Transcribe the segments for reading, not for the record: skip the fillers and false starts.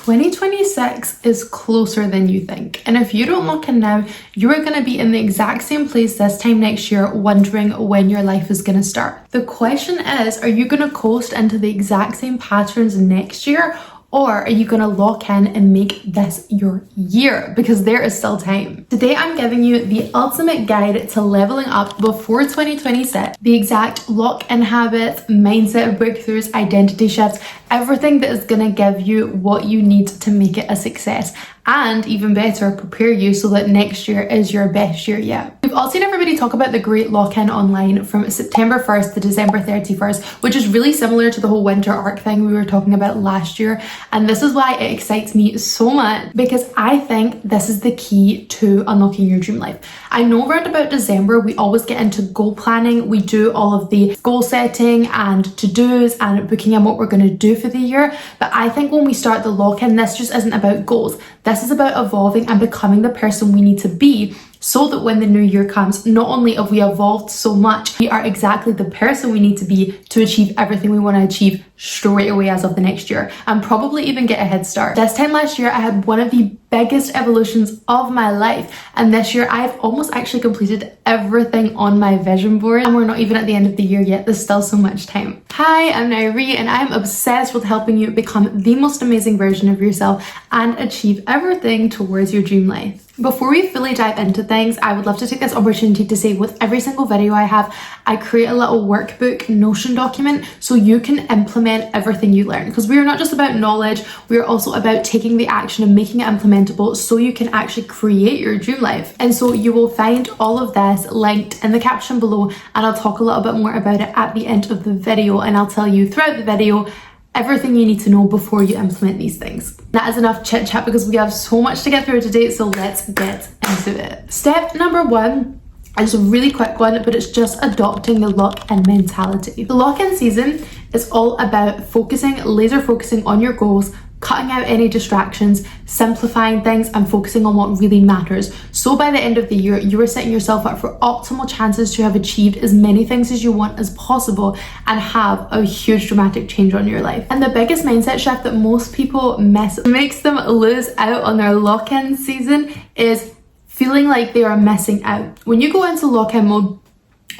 2026 is closer than you think, and if you don't lock in now, you are going to be in the exact same place this time next year wondering when your life is going to start. The question is, are you going to coast into the exact same patterns next year, or are you going to lock in and make this your year? Because there is still time. Today I'm giving you the ultimate guide to leveling up before 2026, the exact lock-in habits, mindset breakthroughs, identity shifts, everything that is going to give you what you need to make it a success, and even better, prepare you so that next year is your best year yet. We've all seen everybody talk about the great lock-in online from September 1st to December 31st, which is really similar to the whole winter arc thing we were talking about last year. And this is why it excites me so much, because I think this is the key to unlocking your dream life. I know around about December, we always get into goal planning. We do all of the goal setting and to-dos and booking in what we're going to do for the year. But I think when we start the lock-in, this just isn't about goals. This is about evolving and becoming the person we need to be, so that when the new year comes, not only have we evolved so much, we are exactly the person we need to be to achieve everything we want to achieve straight away as of the next year, and probably even get a head start. This time last year, I had one of the biggest evolutions of my life, and this year I've almost actually completed everything on my vision board, and we're not even at the end of the year yet. There's still so much time. Hi, I'm Nairi, and I'm obsessed with helping you become the most amazing version of yourself and achieve everything towards your dream life. Before we fully dive into things, I would love to take this opportunity to say with every single video I have, I create a little workbook Notion document so you can implement everything you learn, because we are not just about knowledge, we are also about taking the action and making it implementable so you can actually create your dream life. And so you will find all of this linked in the caption below, and I'll talk a little bit more about it at the end of the video, and I'll tell you throughout the video everything you need to know before you implement these things. That is enough chit chat because we have so much to get through today, so let's get into it. Step number one is a really quick one, but it's just adopting the lock-in mentality. The lock-in season is all about focusing, laser focusing on your goals, cutting out any distractions, simplifying things, and focusing on what really matters. So by the end of the year, you are setting yourself up for optimal chances to have achieved as many things as you want as possible and have a huge dramatic change on your life. And the biggest mindset shift that most people miss, makes them lose out on their lock-in season, is feeling like they are missing out. When you go into lock-in mode,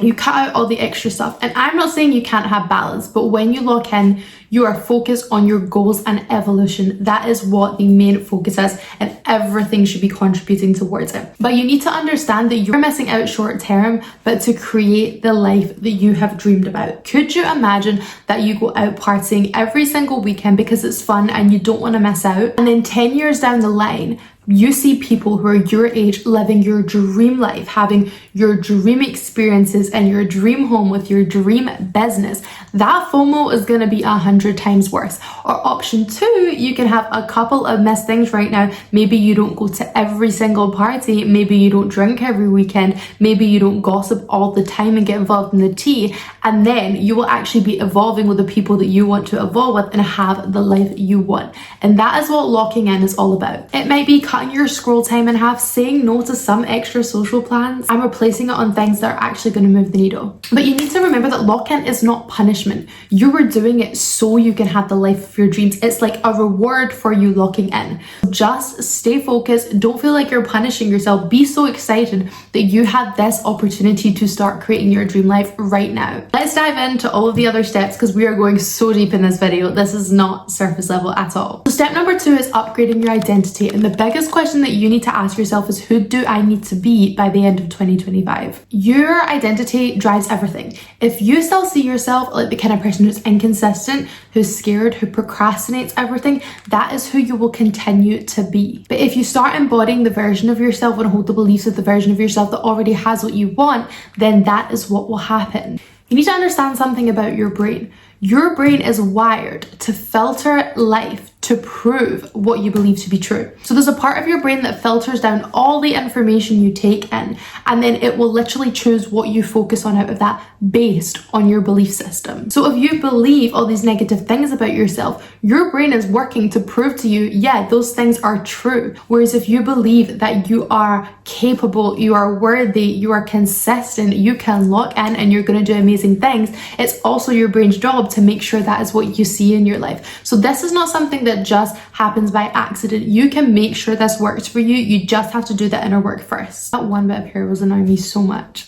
you cut out all the extra stuff. And I'm not saying you can't have balance, but when you lock in, you are focused on your goals and evolution. That is what the main focus is, and everything should be contributing towards it. But you need to understand that you're missing out short term, but to create the life that you have dreamed about. Could you imagine that you go out partying every single weekend because it's fun and you don't want to miss out? And then 10 years down the line, you see people who are your age living your dream life, having your dream experiences and your dream home with your dream business. That FOMO is going to be 100 times worse. Or option two, you can have a couple of missed things right now. Maybe you don't go to every single party. Maybe you don't drink every weekend. Maybe you don't gossip all the time and get involved in the tea. And then you will actually be evolving with the people that you want to evolve with and have the life you want. And that is what locking in is all about. It might be cutting your scroll time in half, saying no to some extra social plans, and replacing it on things that are actually going to move the needle. But you need to remember that lock-in is not punishment. You are doing it so you can have the life of your dreams. It's like a reward for you locking in. Just stay focused. Don't feel like you're punishing yourself. Be so excited that you had this opportunity to start creating your dream life right now. Let's dive into all of the other steps because we are going so deep in this video. This is not surface level at all. So step number two is upgrading your identity. And the biggest question that you need to ask yourself is, who do I need to be by the end of 2025? Your identity drives everything. If you still see yourself like the kind of person who's inconsistent, who's scared, who procrastinates everything, that is who you will continue to be. But if you start embodying the version of yourself and hold the beliefs of the version of yourself that already has what you want, then that is what will happen. You need to understand something about your brain. Your brain is wired to filter life to prove what you believe to be true. So there's a part of your brain that filters down all the information you take in, and then it will literally choose what you focus on out of that based on your belief system. So if you believe all these negative things about yourself, your brain is working to prove to you, yeah, those things are true. Whereas if you believe that you are capable, you are worthy, you are consistent, you can lock in and you're going to do amazing things, it's also your brain's job to make sure that is what you see in your life. So this is not something that that just happens by accident. You can make sure this works for you. You just have to do the inner work first. That one bit of hair was annoying me so much.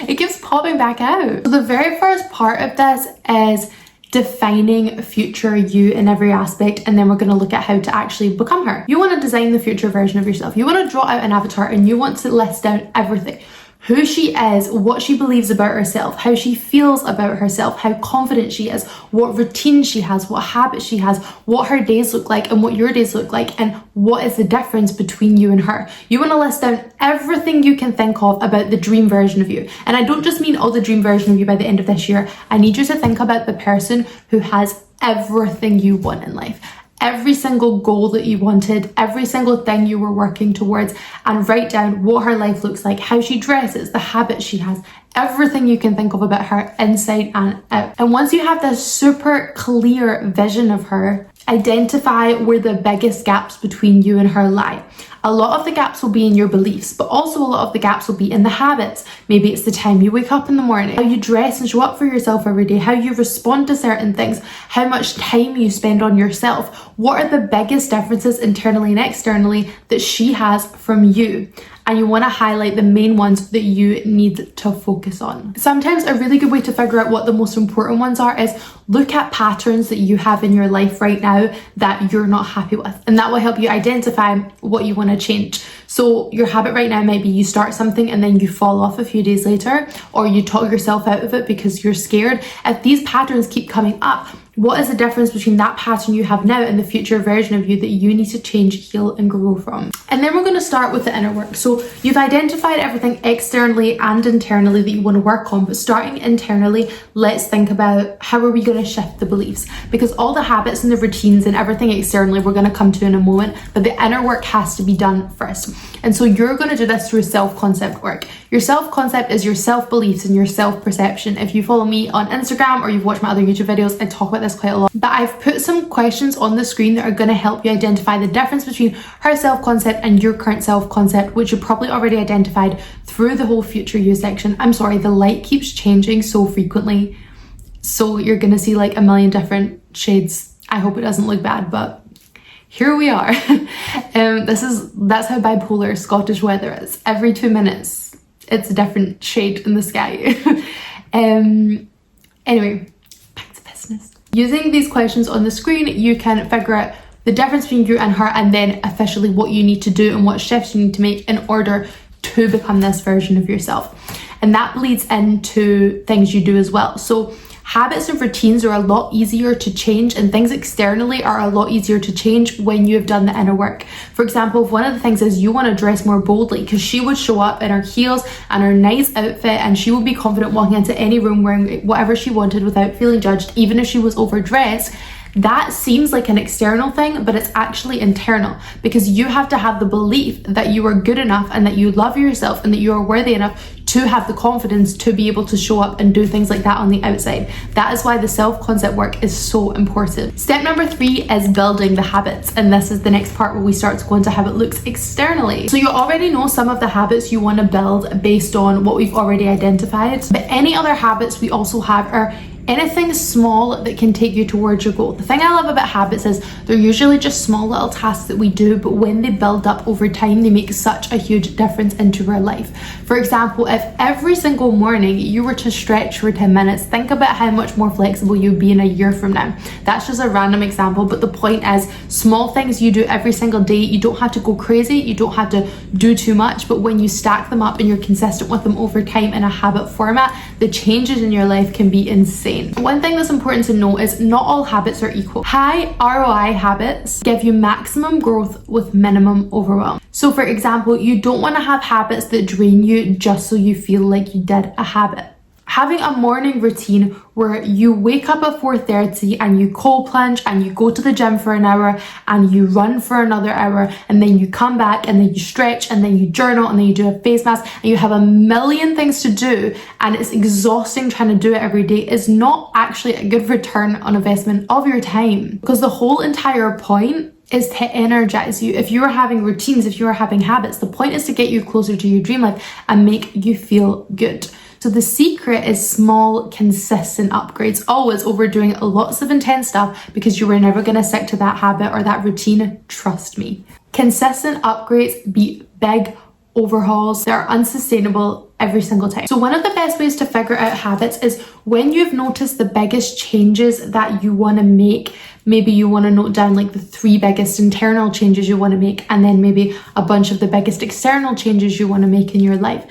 It keeps popping back out. So the very first part of this is defining future you in every aspect, and then we're going to look at how to actually become her. You want to design the future version of yourself. You want to draw out an avatar and you want to list down everything. Who she is, what she believes about herself, how she feels about herself, how confident she is, what routine she has, what habits she has, what her days look like and what your days look like, and what is the difference between you and her. You want to list down everything you can think of about the dream version of you. And I don't just mean all the dream version of you by the end of this year. I need you to think about the person who has everything you want in life. Every single goal that you wanted, every single thing you were working towards, and write down what her life looks like, how she dresses, the habits she has, everything you can think of about her inside and out. And once you have this super clear vision of her, identify where the biggest gaps between you and her lie. A lot of the gaps will be in your beliefs, but also a lot of the gaps will be in the habits. Maybe it's the time you wake up in the morning, how you dress and show up for yourself every day, how you respond to certain things, how much time you spend on yourself. What are the biggest differences internally and externally that she has from you? And you want to highlight the main ones that you need to focus on. Sometimes a really good way to figure out what the most important ones are is look at patterns that you have in your life right now that you're not happy with, and that will help you identify what you want to change. So your habit right now might be you start something and then you fall off a few days later, or you talk yourself out of it because you're scared. If these patterns keep coming up, what is the difference between that pattern you have now and the future version of you that you need to change, heal, and grow from? And then we're going to start with the inner work. So you've identified everything externally and internally that you want to work on, but starting internally, let's think about how are we going to shift the beliefs? Because all the habits and the routines and everything externally we're going to come to in a moment, but the inner work has to be done first. And so you're going to do this through self-concept work. Your self-concept is your self-beliefs and your self-perception. If you follow me on Instagram or you've watched my other YouTube videos, I talk about this quite a lot. But I've put some questions on the screen that are going to help you identify the difference between her self-concept and your current self-concept, which you probably already identified through the whole future you section. I'm sorry, the light keeps changing so frequently, so you're going to see like a million different shades. I hope it doesn't look bad, but here we are. That's how bipolar Scottish weather is. Every 2 minutes it's a different shade in the sky. Anyway, back to business. Using these questions on the screen, you can figure out the difference between you and her, and then officially what you need to do and what shifts you need to make in order to become this version of yourself. And that bleeds into things you do as well. So habits and routines are a lot easier to change, and things externally are a lot easier to change when you have done the inner work. For example, if one of the things is you want to dress more boldly, because she would show up in her heels and her nice outfit, and she would be confident walking into any room wearing whatever she wanted without feeling judged, even if she was overdressed. That seems like an external thing, but it's actually internal, because you have to have the belief that you are good enough and that you love yourself and that you are worthy enough to have the confidence to be able to show up and do things like that on the outside. That is why the self-concept work is so important. Step number 3 is building the habits, and this is the next part where we start to go into how it looks externally. So you already know some of the habits you want to build based on what we've already identified, but any other habits we also have are anything small that can take you towards your goal. The thing I love about habits is they're usually just small little tasks that we do, but when they build up over time, they make such a huge difference into our life. For example, if every single morning you were to stretch for 10 minutes, think about how much more flexible you'd be in a year from now. That's just a random example, but the point is small things you do every single day. You don't have to go crazy, you don't have to do too much, but when you stack them up and you're consistent with them over time in a habit format, the changes in your life can be insane. One thing that's important to know is not all habits are equal. High ROI habits give you maximum growth with minimum overwhelm. So for example, you don't want to have habits that drain you just so you feel like you did a habit. Having a morning routine where you wake up at 4:30 and you cold plunge and you go to the gym for an hour and you run for another hour and then you come back and then you stretch and then you journal and then you do a face mask and you have a million things to do and it's exhausting trying to do it every day is not actually a good return on investment of your time, because the whole entire point is to energize you. If you are having routines, if you are having habits, the point is to get you closer to your dream life and make you feel good. So the secret is small, consistent upgrades, always overdoing lots of intense stuff, because you were never going to stick to that habit or that routine, trust me. Consistent upgrades beat big overhauls that are unsustainable every single time. So one of the best ways to figure out habits is when you've noticed the biggest changes that you want to make. Maybe you want to note down like the 3 biggest internal changes you want to make, and then maybe a bunch of the biggest external changes you want to make in your life.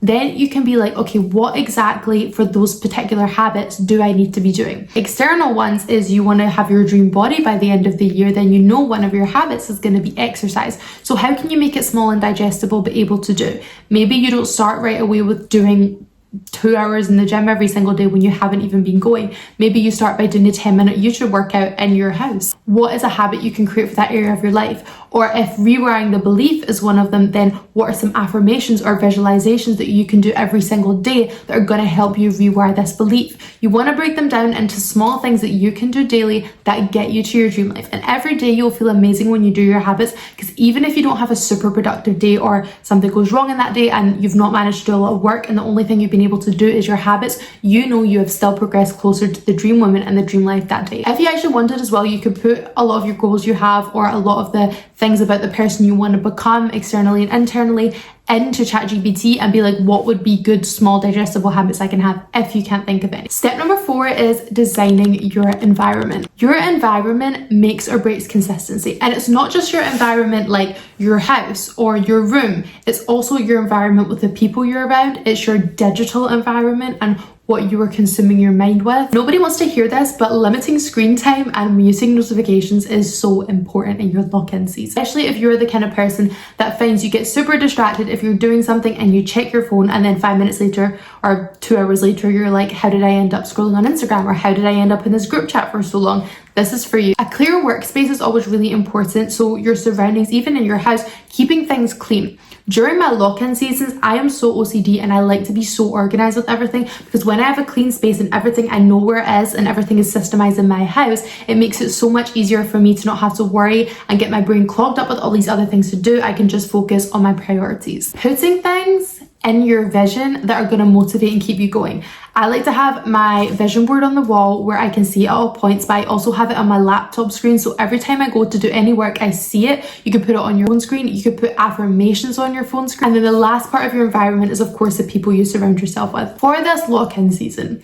Then you can be like, okay, what exactly for those particular habits do I need to be doing? External ones is you want to have your dream body by the end of the year, then you know one of your habits is going to be exercise. So how can you make it small and digestible but able to do? Maybe you don't start right away with doing 2 hours in the gym every single day when you haven't even been going. Maybe you start by doing a 10-minute YouTube workout in your house. What is a habit you can create for that area of your life? Or if rewiring the belief is one of them, then what are some affirmations or visualizations that you can do every single day that are going to help you rewire this belief? You want to break them down into small things that you can do daily that get you to your dream life. And every day you'll feel amazing when you do your habits, because even if you don't have a super productive day or something goes wrong in that day and you've not managed to do a lot of work and the only thing you've been able to do is your habits, you know you have still progressed closer to the dream woman and the dream life that day. If you actually wanted as well, you could put a lot of your goals you have or a lot of the things about the person you want to become externally and internally into ChatGPT and be like, what would be good small digestible habits I can have, if you can't think of any. Step number 4 is designing your environment. Your environment makes or breaks consistency, and it's not just your environment like your house or your room, it's also your environment with the people you're around. It's your digital environment and what you are consuming your mind with. Nobody wants to hear this, but limiting screen time and muting notifications is so important in your lock-in season, especially if you're the kind of person that finds you get super distracted if you're doing something and you check your phone and then 5 minutes later or 2 hours later you're like, how did I end up scrolling on Instagram, or how did I end up in this group chat for so long? This is for you. A clear workspace is always really important, so your surroundings, even in your house, keeping things clean. During my lock-in seasons, I am so OCD and I like to be so organized with everything, because when I have a clean space and everything, I know where it is and everything is systemized in my house, it makes it so much easier for me to not have to worry and get my brain clogged up with all these other things to do. I can just focus on my priorities. Putting things in your vision that are going to motivate and keep you going. I like to have my vision board on the wall where I can see it at all points, but I also have it on my laptop screen, so every time I go to do any work I see it. You can put it on your phone screen, you could put affirmations on your phone screen, and then the last part of your environment is of course the people you surround yourself with. For this lock-in season,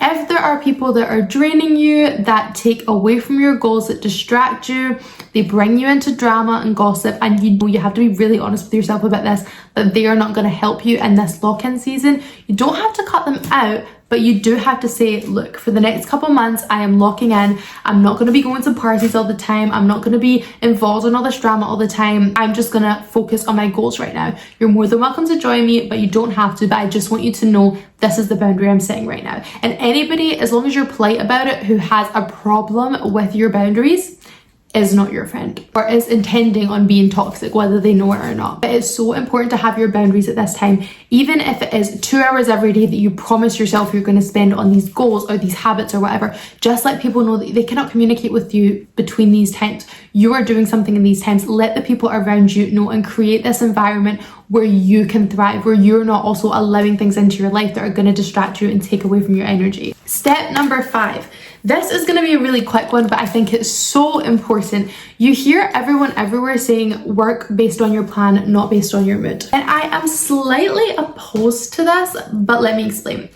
if there are people that are draining you, that take away from your goals, that distract you, they bring you into drama and gossip, and you know you have to be really honest with yourself about this, that they are not going to help you in this lock-in season. You don't have to cut them out, but you do have to say, look, for the next couple months, I am locking in. I'm not going to be going to parties all the time. I'm not going to be involved in all this drama all the time. I'm just going to focus on my goals right now. You're more than welcome to join me, but you don't have to. But I just want you to know this is the boundary I'm setting right now. And anybody, as long as you're polite about it, who has a problem with your boundaries, is not your friend or is intending on being toxic, whether they know it or not. But it's so important to have your boundaries at this time, even if it is 2 hours every day that you promise yourself you're going to spend on these goals or these habits or whatever. Just let people know that they cannot communicate with you between these times. You are doing something in these times. Let the people around you know and create this environment where you can thrive, where you're not also allowing things into your life that are going to distract you and take away from your energy. Step number 5. This is going to be a really quick one, but I think it's so important. You hear everyone everywhere saying work based on your plan, not based on your mood. And I am slightly opposed to this, but let me explain.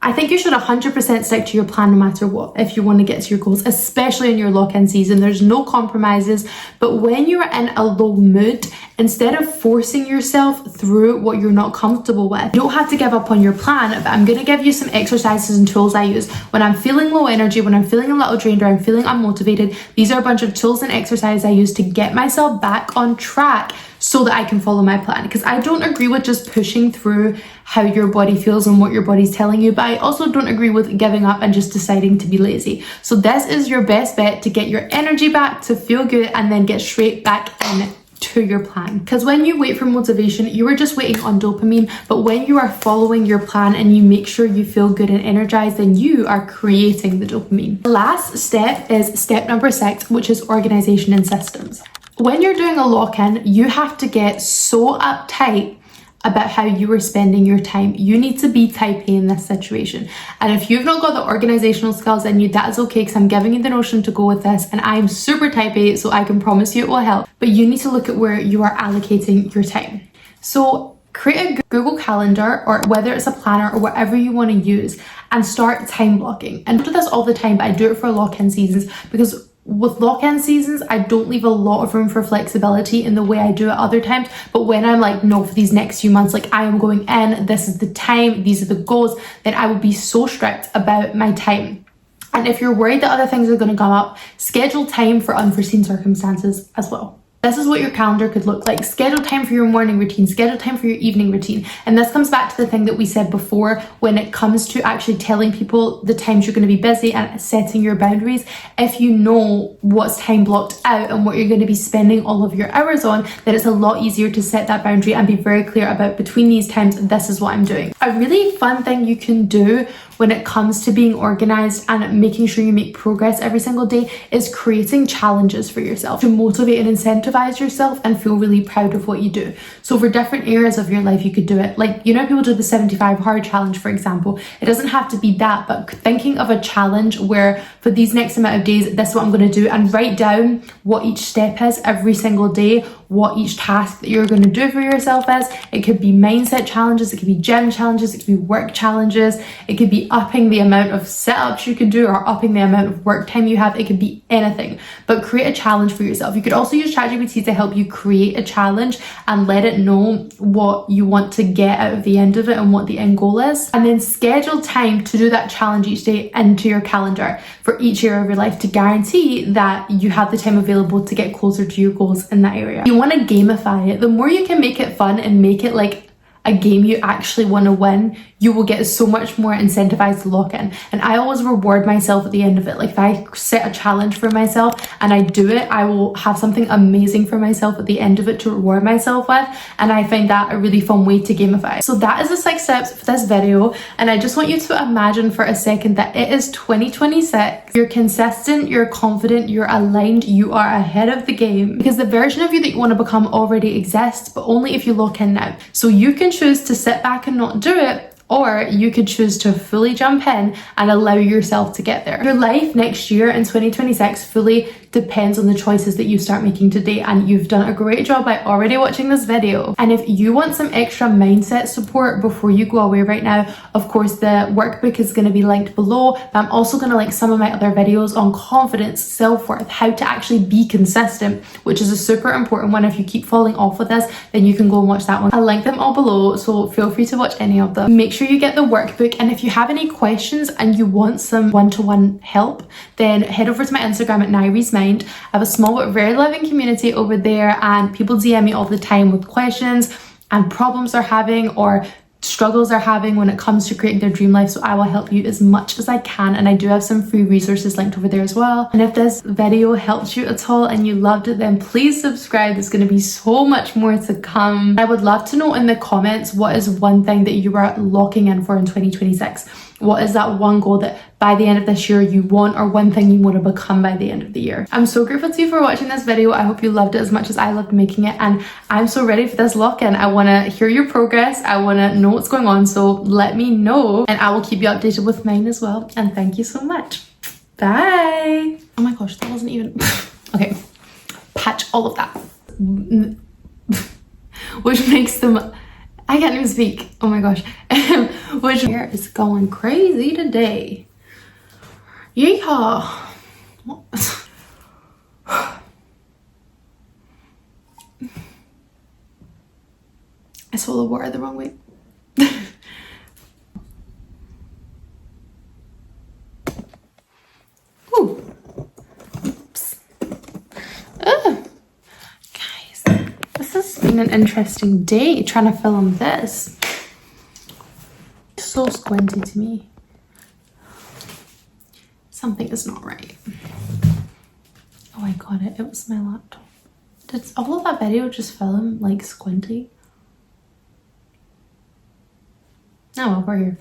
I think you should 100% stick to your plan no matter what if you want to get to your goals, especially in your lock-in season. There's no compromises. But when you're in a low mood, instead of forcing yourself through what you're not comfortable with, you don't have to give up on your plan. But I'm going to give you some exercises and tools I use when I'm feeling low energy, when I'm feeling a little drained, or I'm feeling unmotivated. These are a bunch of tools and exercises I use to get myself back on track so that I can follow my plan. Because I don't agree with just pushing through how your body feels and what your body's telling you, but I also don't agree with giving up and just deciding to be lazy. So this is your best bet to get your energy back, to feel good, and then get straight back in to your plan. Because when you wait for motivation, you are just waiting on dopamine, but when you are following your plan and you make sure you feel good and energized, then you are creating the dopamine. The last step is step number 6, which is organization and systems. When you're doing a lock-in, you have to get so uptight about how you are spending your time. You need to be type A in this situation. And if you've not got the organizational skills in you, that is okay, because I'm giving you the notion to go with this, and I'm super type A, so I can promise you it will help. But you need to look at where you are allocating your time. So create a Google Calendar, or whether it's a planner or whatever you want to use, and start time blocking. And I do this all the time, but I do it for lock-in seasons, because with lock-in seasons, I don't leave a lot of room for flexibility in the way I do at other times. But when I'm like, no, for these next few months, like I am going in, this is the time, these are the goals, then I will be so strict about my time. And if you're worried that other things are going to come up, schedule time for unforeseen circumstances as well. This is what your calendar could look like. Schedule time for your morning routine, schedule time for your evening routine. And this comes back to the thing that we said before when it comes to actually telling people the times you're going to be busy and setting your boundaries. If you know what's time blocked out and what you're going to be spending all of your hours on, then it's a lot easier to set that boundary and be very clear about, between these times, this is what I'm doing. A really fun thing you can do when it comes to being organized and making sure you make progress every single day is creating challenges for yourself to motivate and incentivize yourself and feel really proud of what you do. So for different areas of your life, you could do it. Like, you know, people do the 75 hard challenge, for example. It doesn't have to be that, but thinking of a challenge where for these next amount of days, this is what I'm going to do, and write down what each step is every single day, what each task that you're going to do for yourself is. It could be mindset challenges, it could be gym challenges, it could be work challenges, it could be upping the amount of setups you can do or upping the amount of work time you have. It could be anything, but create a challenge for yourself. You could also use ChatGPT to help you create a challenge and let it know what you want to get out of the end of it and what the end goal is. And then schedule time to do that challenge each day into your calendar for each area of your life to guarantee that you have the time available to get closer to your goals in that area. You want to gamify it. The more you can make it fun and make it like a game you actually want to win, you will get so much more incentivized to lock in. And I always reward myself at the end of it. Like if I set a challenge for myself and I do it, I will have something amazing for myself at the end of it to reward myself with. And I find that a really fun way to gamify. So that is the 6 steps for this video. And I just want you to imagine for a second that it is 2026. You're consistent, you're confident, you're aligned, you are ahead of the game, because the version of you that you want to become already exists, but only if you lock in now. So you can choose to sit back and not do it, or you could choose to fully jump in and allow yourself to get there. Your life next year in 2026 fully depends on the choices that you start making today, and you've done a great job by already watching this video. And if you want some extra mindset support before you go away right now, of course the workbook is going to be linked below, but I'm also going to link some of my other videos on confidence, self-worth, how to actually be consistent, which is a super important one. If you keep falling off with this, then you can go and watch that one. I'll link them all below, so feel free to watch any of them. Make sure you get the workbook, and if you have any questions and you want some one-to-one help, then head over to my Instagram at Nairi's Mind. I have a small but very loving community over there, and people DM me all the time with questions and problems they're having or struggles they're having when it comes to creating their dream life. So I will help you as much as I can, and I do have some free resources linked over there as well. And if this video helped you at all and you loved it, then please subscribe. There's going to be so much more to come. I would love to know in the comments, what is one thing that you are locking in for in 2026? What is that one goal that by the end of this year you want, or one thing you want to become by the end of the year? I'm so grateful to you for watching this video. I hope you loved it as much as I loved making it, and I'm so ready for this lock-in. I want to hear your progress. I want to know what's going on, so let me know and I will keep you updated with mine as well. And thank you so much. Bye. Oh my gosh, that wasn't even okay. Patch all of that. Which makes them, I can't even speak. Oh my gosh. Which hair is going crazy today. Yeehaw. I swallowed water the wrong way. Ooh. Oops. Guys, this has been an interesting day trying to film this. So squinty to me. Something is not right. Oh, I got it. It was my laptop. Did all of that video just film like squinty? Oh, well, we're here.